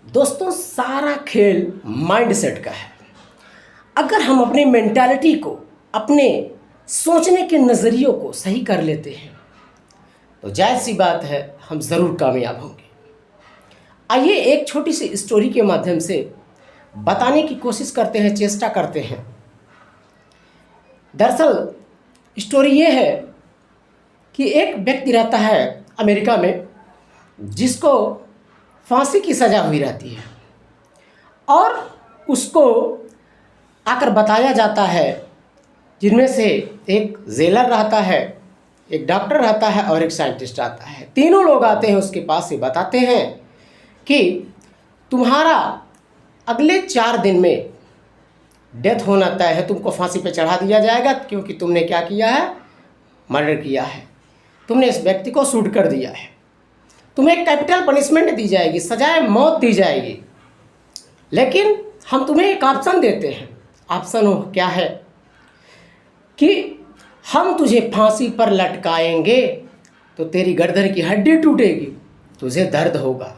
दोस्तों, सारा खेल माइंडसेट का है। अगर हम अपनी मेंटालिटी को, अपने सोचने के नज़रियों को सही कर लेते हैं तो जायज़ सी बात है हम ज़रूर कामयाब होंगे। आइए एक छोटी सी स्टोरी के माध्यम से बताने की कोशिश करते हैं, चेष्टा करते हैं। दरअसल स्टोरी ये है कि एक व्यक्ति रहता है अमेरिका में जिसको फांसी की सज़ा हुई रहती है और उसको आकर बताया जाता है, जिनमें से एक जेलर रहता है, एक डॉक्टर रहता है और एक साइंटिस्ट आता है। तीनों लोग आते हैं उसके पास से, बताते हैं कि तुम्हारा अगले 4 दिन में डेथ होना तय है, तुमको फांसी पे चढ़ा दिया जाएगा क्योंकि तुमने क्या किया है, मर्डर किया है, तुमने इस व्यक्ति को शूट कर दिया है, तुम्हें एक कैपिटल पनिशमेंट दी जाएगी, सजाए मौत दी जाएगी। लेकिन हम तुम्हें एक ऑप्शन देते हैं। ऑप्शन वो क्या है कि हम तुझे फांसी पर लटकाएंगे तो तेरी गर्दन की हड्डी टूटेगी, तुझे दर्द होगा,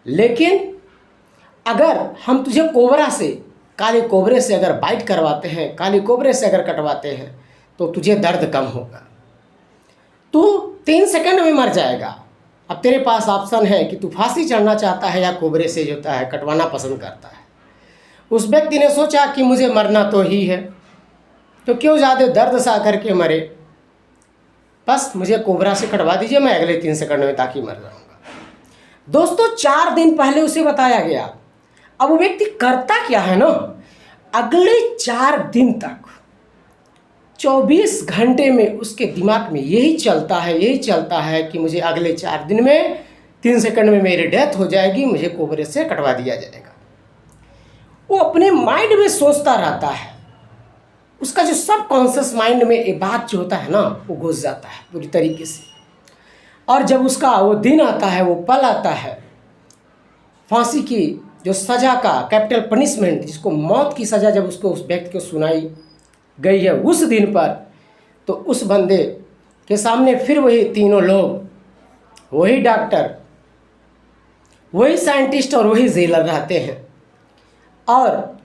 लेकिन अगर हम तुझे कोबरा से, काले कोबरे से अगर बाइट करवाते हैं, काले कोबरे से अगर कटवाते हैं तो तुझे दर्द कम होगा, तू 3 सेकंड में मर जाएगा। अब तेरे पास ऑप्शन है कि तू फांसी चढ़ना चाहता है या कोबरे से जो है कटवाना पसंद करता है। उस व्यक्ति ने सोचा कि मुझे मरना तो ही है, तो क्यों ज़्यादा दर्द सा करके मरे, बस मुझे कोबरा से कटवा दीजिए, मैं अगले 3 सेकंड में ताकि मर जाऊंगा। दोस्तों, 4 दिन पहले उसे बताया गया। अब वो व्यक्ति करता क्या है ना, अगले 4 दिन तक 24 घंटे में उसके दिमाग में यही चलता है कि मुझे अगले 4 दिन में 3 सेकंड में मेरी डेथ हो जाएगी, मुझे कोबरे से कटवा दिया जाएगा। वो अपने माइंड में सोचता रहता है, उसका जो सबकॉन्शियस माइंड में ये बात जो होता है ना, वो घुस जाता है पूरी तरीके से। और जब उसका वो दिन आता है, वो पल आता है, फांसी की जो सज़ा का कैपिटल पनिशमेंट, जिसको मौत की सज़ा जब उसको उस व्यक्ति को सुनाई गई है उस दिन पर, तो उस बंदे के सामने फिर वही तीनों लोग, वही डॉक्टर, वही साइंटिस्ट और वही जेलर रहते हैं। और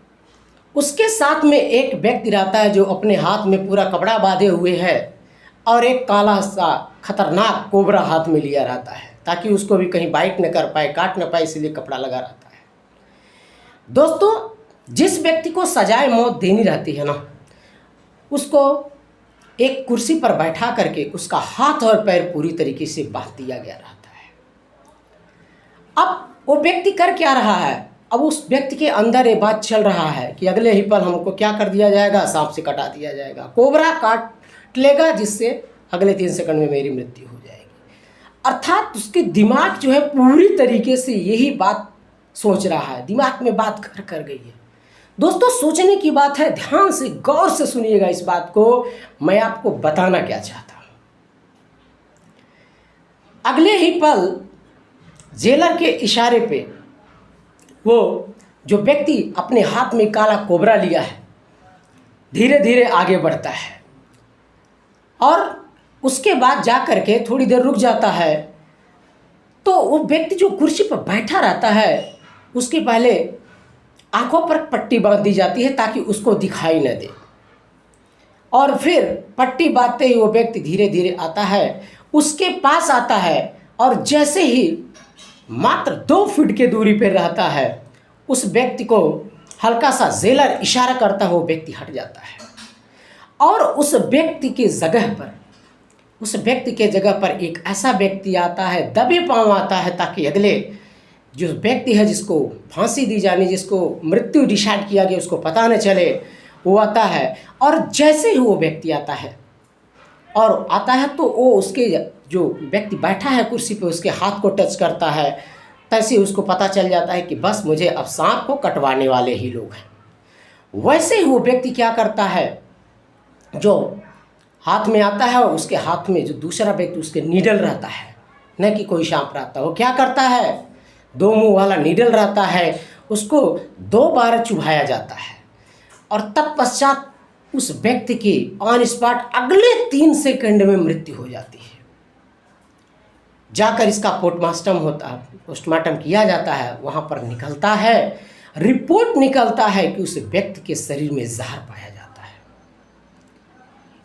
उसके साथ में एक व्यक्ति रहता है जो अपने हाथ में पूरा कपड़ा बांधे हुए है और एक काला सा खतरनाक कोबरा हाथ में लिया रहता है ताकि उसको भी कहीं बाइट न कर पाए, काट न पाए, इसलिए कपड़ा लगा रहता है। दोस्तों, जिस व्यक्ति को सजाए मौत देनी रहती है ना, उसको एक कुर्सी पर बैठा करके उसका हाथ और पैर पूरी तरीके से बांध दिया गया रहता है। अब वो व्यक्ति कर क्या रहा है, अब उस व्यक्ति के अंदर ये बात चल रहा है कि अगले ही पल हमको क्या कर दिया जाएगा, सांप से कटा दिया जाएगा, कोबरा काट लेगा, जिससे अगले 3 सेकंड में मेरी मृत्यु हो जाएगी। अर्थात उसके दिमाग जो है पूरी तरीके से यही बात सोच रहा है, दिमाग में बात घर कर गई है। दोस्तों, सोचने की बात है, ध्यान से गौर से सुनिएगा इस बात को, मैं आपको बताना क्या चाहता हूँ। अगले ही पल जेलर के इशारे पे वो जो व्यक्ति अपने हाथ में काला कोबरा लिया है धीरे धीरे आगे बढ़ता है और उसके बाद जा कर के थोड़ी देर रुक जाता है। तो वो व्यक्ति जो कुर्सी पर बैठा रहता है, उसके पहले आंखों पर पट्टी बांध दी जाती है ताकि उसको दिखाई न दे, और फिर पट्टी बांधते ही वो व्यक्ति धीरे धीरे आता है, उसके पास आता है, और जैसे ही मात्र 2 फीट के दूरी पर रहता है, उस व्यक्ति को हल्का सा जेलर इशारा करता है, वो व्यक्ति हट जाता है और उस व्यक्ति की जगह पर एक ऐसा व्यक्ति आता है, दबे पांव आता है, ताकि अगले जो व्यक्ति है जिसको फांसी दी जानी, जिसको मृत्यु डिसाइड किया गया, उसको पता न चले, वो आता है। और जैसे ही वो व्यक्ति आता है तो वो उसके जो व्यक्ति बैठा है कुर्सी पे, उसके हाथ को टच करता है, तैसे उसको पता चल जाता है कि बस मुझे अब सांप को कटवाने वाले ही लोग हैं। वैसे ही वो व्यक्ति क्या करता है, जो हाथ में आता है, उसके हाथ में जो दूसरा व्यक्ति, उसके नीडल रहता है, न कि कोई सांप रहता है, वो क्या करता है, 2 मुंह वाला नीडल रहता है, उसको 2 बार चुभाया जाता है और तत्पश्चात उस व्यक्ति की ऑन स्पॉट अगले 3 सेकंड में मृत्यु हो जाती है। जाकर इसका पोस्टमार्टम किया जाता है, वहाँ पर निकलता है, रिपोर्ट निकलता है कि उस व्यक्ति के शरीर में जहर पाया जाता है।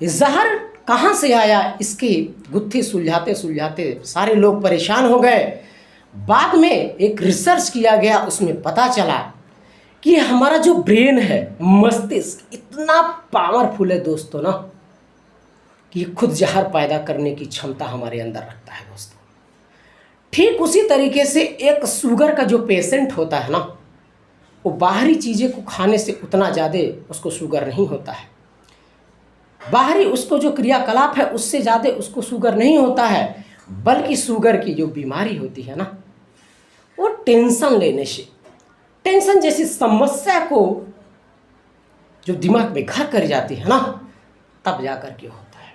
ये जहर कहाँ से आया, इसकी गुत्थी सुलझाते सुलझाते सारे लोग परेशान हो गए। बाद में एक रिसर्च किया गया, उसमें पता चला कि हमारा जो ब्रेन है, मस्तिष्क इतना पावरफुल है दोस्तों ना, कि खुद जहर पैदा करने की क्षमता हमारे अंदर रखता है दोस्तों। ठीक उसी तरीके से एक शुगर का जो पेशेंट होता है ना, वो बाहरी चीज़ें को खाने से उतना ज़्यादा उसको शुगर नहीं होता है, बाहरी उसको जो क्रियाकलाप है उससे ज़्यादा उसको शुगर नहीं होता है, बल्कि शुगर की जो बीमारी होती है ना, वो टेंशन लेने से, टेंशन जैसी समस्या को जो दिमाग में घर कर जाती है ना, तब जाकर के होता है।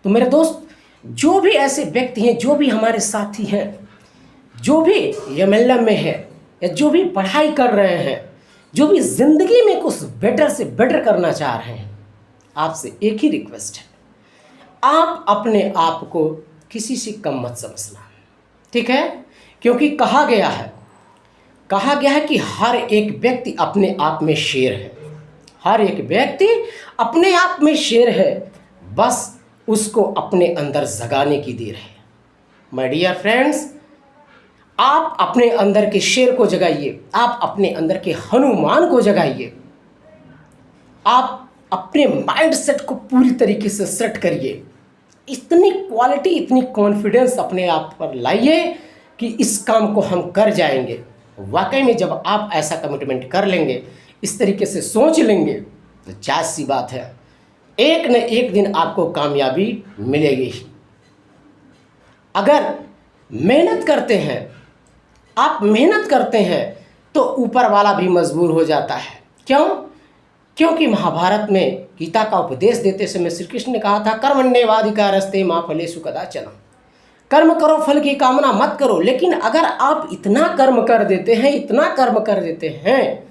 तो मेरे दोस्त, जो भी ऐसे व्यक्ति हैं, जो भी हमारे साथी हैं, जो भी एमएलएम में है या जो भी पढ़ाई कर रहे हैं, जो भी ज़िंदगी में कुछ बेटर से बेटर करना चाह रहे हैं, आपसे एक ही रिक्वेस्ट है, आप अपने आप को किसी से कम मत समझना, ठीक है? क्योंकि कहा गया है कि हर एक व्यक्ति अपने आप में शेर है, हर एक व्यक्ति अपने आप में शेर है, बस उसको अपने अंदर जगाने की देर है। माय डियर फ्रेंड्स, आप अपने अंदर के शेर को जगाइए, आप अपने अंदर के हनुमान को जगाइए, आप अपने माइंड सेट को पूरी तरीके से सेट करिए, इतनी क्वालिटी, इतनी कॉन्फिडेंस अपने आप पर लाइए कि इस काम को हम कर जाएंगे। वाकई में जब आप ऐसा कमिटमेंट कर लेंगे, इस तरीके से सोच लेंगे, तो जायज़ सी बात है, एक न एक दिन आपको कामयाबी मिलेगी ही। अगर मेहनत करते हैं, आप मेहनत करते हैं, तो ऊपर वाला भी मजबूर हो जाता है। क्यों? क्योंकि महाभारत में गीता का उपदेश देते समय श्री कृष्ण ने कहा था, कर्मण्येवाधिकारस्ते मा फलेषु कदाचन, कर्म करो, फल की कामना मत करो। लेकिन अगर आप इतना कर्म कर देते हैं, इतना कर्म कर देते हैं,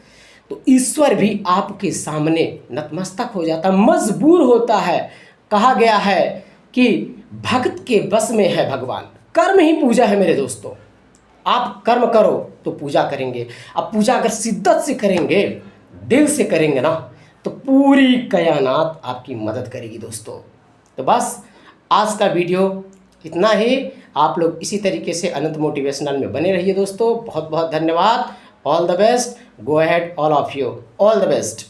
तो ईश्वर भी आपके सामने नतमस्तक हो जाता, मजबूर होता है। कहा गया है कि भक्त के बस में है भगवान, कर्म ही पूजा है मेरे दोस्तों। आप कर्म करो तो पूजा करेंगे, अब पूजा अगर शिद्दत से करेंगे, दिल से करेंगे ना, तो पूरी कायनात आपकी मदद करेगी दोस्तों। तो बस आज का वीडियो इतना ही। आप लोग इसी तरीके से अनंत मोटिवेशनल में बने रहिए दोस्तों। बहुत बहुत धन्यवाद। All the best. Go ahead all of you, all the best.